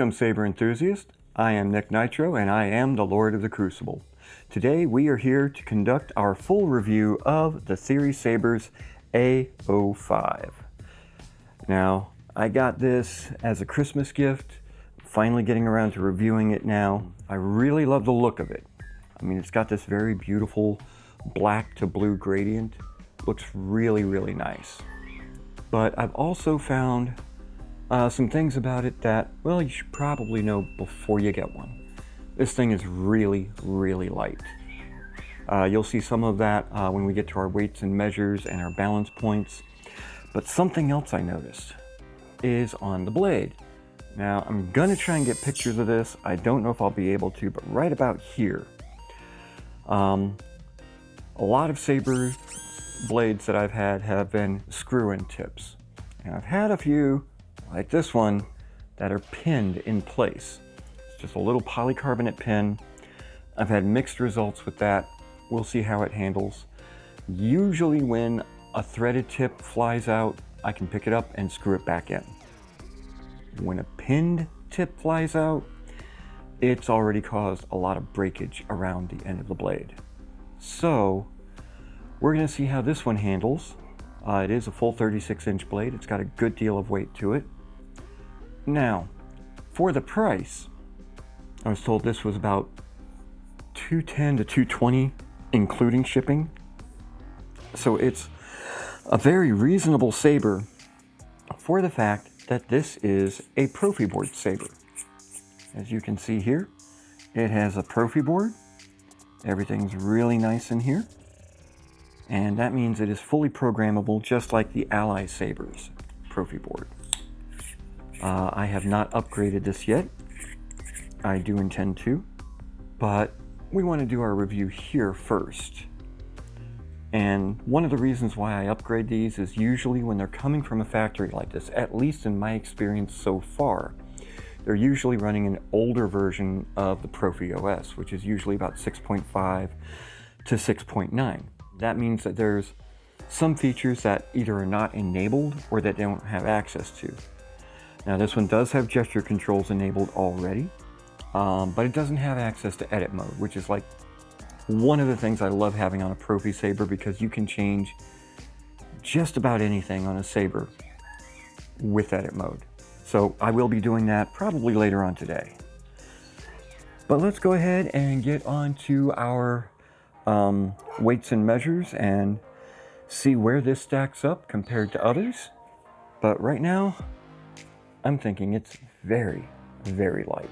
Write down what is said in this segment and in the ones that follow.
Welcome, saber enthusiast. I am Nick Nitro and I am the Lord of the Crucible. Today we are here to conduct our full review of the Theory Sabers A05. Now, I got this as a Christmas gift, finally getting around to reviewing it now. I really love the look of it. I mean, it's got this very beautiful black to blue gradient. Looks really, really nice. But I've also found some things about it that, well, you should probably know before you get one. This thing is really, really light. You'll see some of that when we get to our weights and measures and our balance points. But something else I noticed is on the blade. Now, I'm gonna try and get pictures of this. I don't know if I'll be able to, but right about here, a lot of saber blades that I've had have been screw-in tips. And I've had a few, like this one, that are pinned in place. It's just a little polycarbonate pin. I've had mixed results with that. We'll see how it handles. Usually when a threaded tip flies out, I can pick it up and screw it back in. When a pinned tip flies out, it's already caused a lot of breakage around the end of the blade. So we're gonna see how this one handles. It is a full 36-inch blade. It's got a good deal of weight to it. Now, for the price, I was told this was about $210 to $220, including shipping. So it's a very reasonable saber for the fact that this is a Proffie board saber. As you can see here, it has a Proffie board. Everything's really nice in here. And that means it is fully programmable, just like the Ally Sabers Proffie board. I have not upgraded this yet. I do intend to, but we want to do our review here first. And one of the reasons why I upgrade these is usually when they're coming from a factory like this, at least in my experience so far, they're usually running an older version of the Proffie OS, which is usually about 6.5 to 6.9. That means that there's some features that either are not enabled or that they don't have access to. Now this one does have gesture controls enabled already, but it doesn't have access to edit mode, which is like one of the things I love having on a Proffie saber, because you can change just about anything on a saber with edit mode. So I will be doing that probably later on today. But let's go ahead and get on to our weights and measures and see where this stacks up compared to others. But right now, I'm thinking it's very, very light.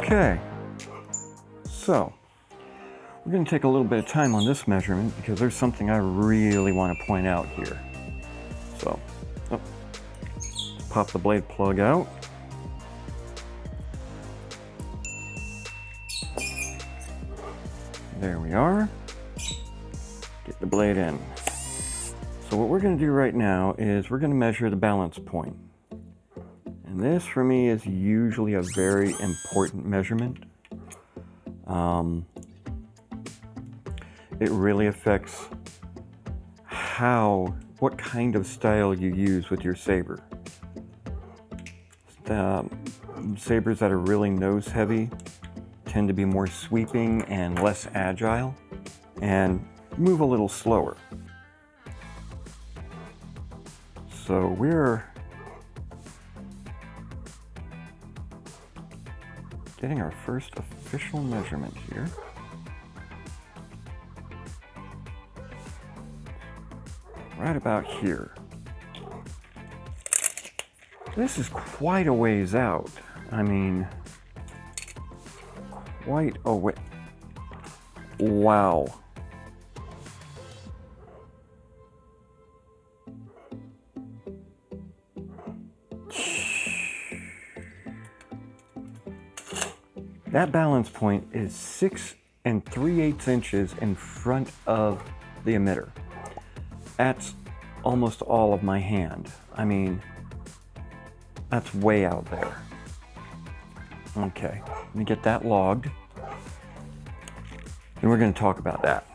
Okay, so we're going to take a little bit of time on this measurement because there's something I really want to point out here. So, pop the blade plug out. There we are. Get the blade in. So what we're going to do right now is we're going to measure the balance point. And this for me is usually a very important measurement. It really affects what kind of style you use with your saber. Sabers that are really nose heavy tend to be more sweeping and less agile and move a little slower. So we're getting our first official measurement here. Right about here. This is quite a ways out. I mean, quite a way. Wow. That balance point is 6 3/8 inches in front of the emitter. That's almost all of my hand. I mean, that's way out there. Okay, let me get that logged. And we're going to talk about that.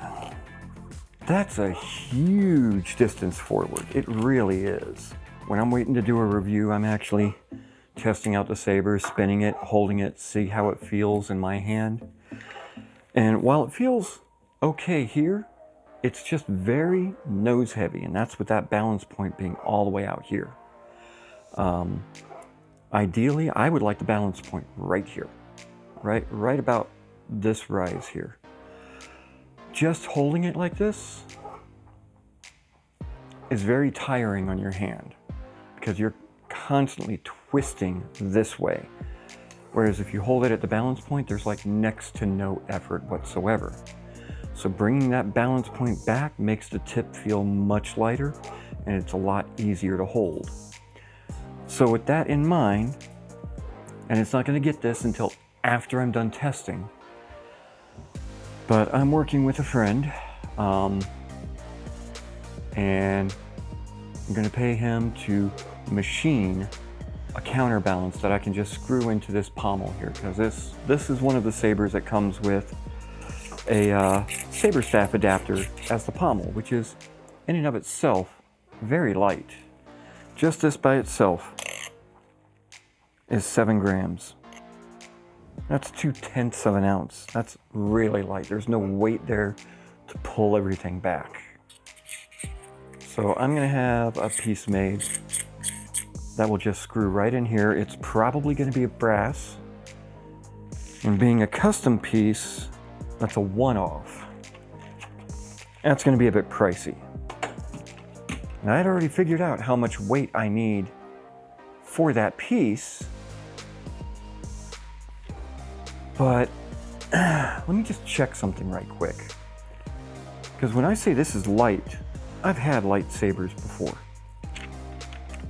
That's a huge distance forward. It really is. When I'm waiting to do a review, I'm actually testing out the saber, spinning it, holding it, see how it feels in my hand. And while it feels okay here, it's just very nose heavy, and that's with that balance point being all the way out here. Ideally, I would like the balance point right here, right about this rise here. Just holding it like this is very tiring on your hand because you're constantly twisting this way. Whereas if you hold it at the balance point, there's like next to no effort whatsoever. So bringing that balance point back makes the tip feel much lighter, and it's a lot easier to hold. So with that in mind, and it's not going to get this until after I'm done testing, but I'm working with a friend, and I'm going to pay him to machine a counterbalance that I can just screw into this pommel here, because this is one of the sabers that comes with a saber staff adapter as the pommel, which is in and of itself very light. Just this by itself is 7 grams. That's 2/10 of an ounce. That's really light. There's no weight there to pull everything back. So I'm gonna have a piece made that will just screw right in here. It's probably gonna be a brass, and being a custom piece, that's a one-off. That's gonna be a bit pricey. Now, I'd already figured out how much weight I need for that piece, but let me just check something right quick. Because when I say this is light, I've had light sabers before.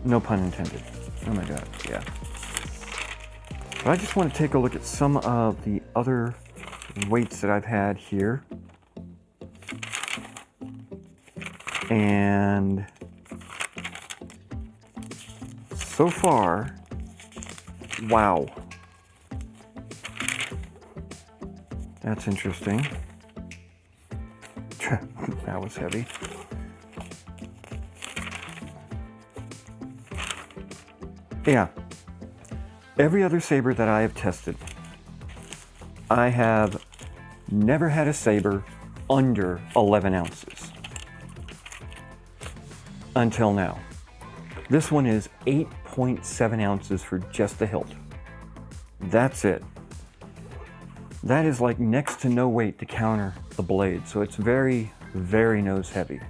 No pun intended. Oh my God, yeah. But I just want to take a look at some of the other weights that I've had here. And so far, wow. That's interesting. That was heavy. Yeah. Every other saber that I have tested, I have never had a saber under 11 ounces. Until now. This one is 8.7 ounces for just the hilt. That's it. That is like next to no weight to counter the blade, so it's very, very nose heavy.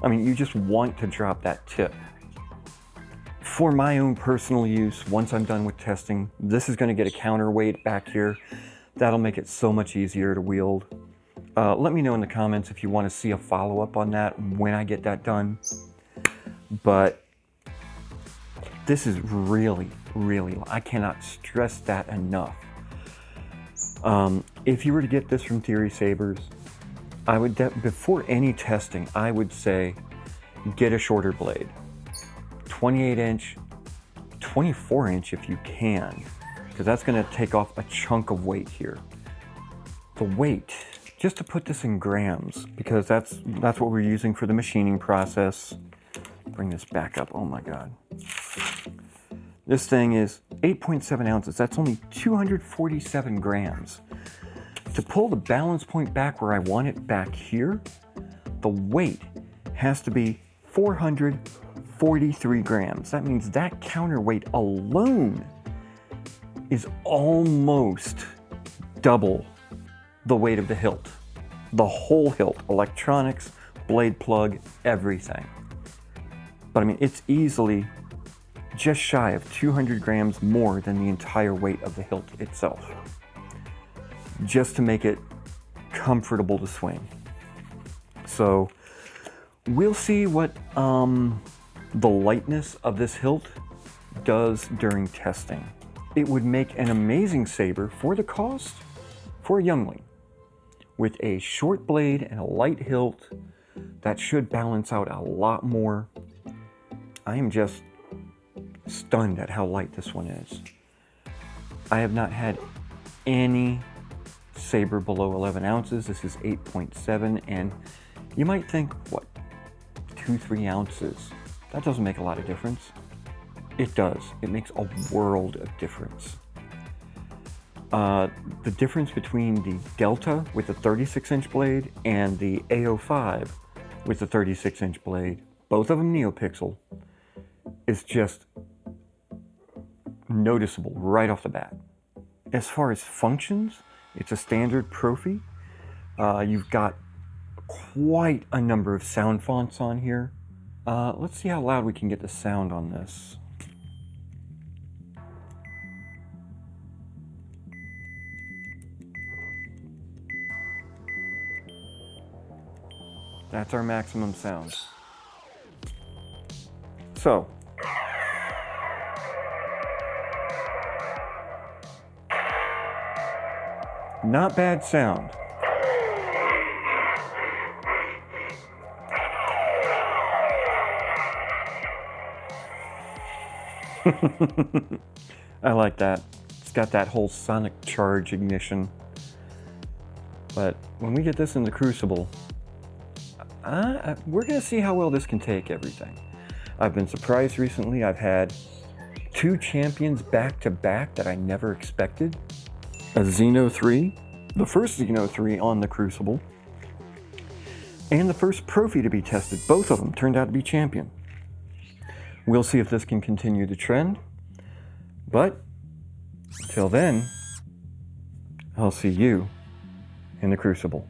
I mean, you just want to drop that tip. For my own personal use, once I'm done with testing, this is going to get a counterweight back here. That'll make it so much easier to wield. Let me know in the comments if you want to see a follow-up on that when I get that done. But this is really, really, I cannot stress that enough. If you were to get this from Theory Sabers, I would, before any testing, I would say get a shorter blade. 28 inch, 24 inch if you can, because that's going to take off a chunk of weight here. The weight just to put this in grams, because that's what we're using for the machining process. Bring this back up. Oh my God. This thing is 8.7 ounces. That's only 247 grams. To pull the balance point back where I want it back here, the weight has to be 443 grams. That means that counterweight alone is almost double the weight of the hilt. The whole hilt, electronics, blade plug, everything. But I mean, it's easily just shy of 200 grams more than the entire weight of the hilt itself, just to make it comfortable to swing. So we'll see what the lightness of this hilt does during testing. It would make an amazing saber for the cost for a youngling. With a short blade and a light hilt, that should balance out a lot more. I am just stunned at how light this one is. I have not had any saber below 11 ounces. This is 8.7, and you might think, what, 2-3 ounces? That doesn't make a lot of difference. It does. It makes a world of difference. The difference between the Delta with the 36-inch blade and the A05 with the 36-inch blade, both of them NeoPixel, is just noticeable right off the bat. As far as functions, it's a standard Proffie. You've got quite a number of sound fonts on here. Let's see how loud we can get the sound on this. That's our maximum sound. So, not bad sound. I like that. It's got that whole sonic charge ignition. But when we get this in the Crucible, we're going to see how well this can take everything. I've been surprised recently. I've had 2 champions back to back that I never expected. A Xeno 3, the first Xeno 3 on the Crucible, and the first Proffie to be tested. Both of them turned out to be champion. We'll see if this can continue the trend. But till then, I'll see you in the Crucible.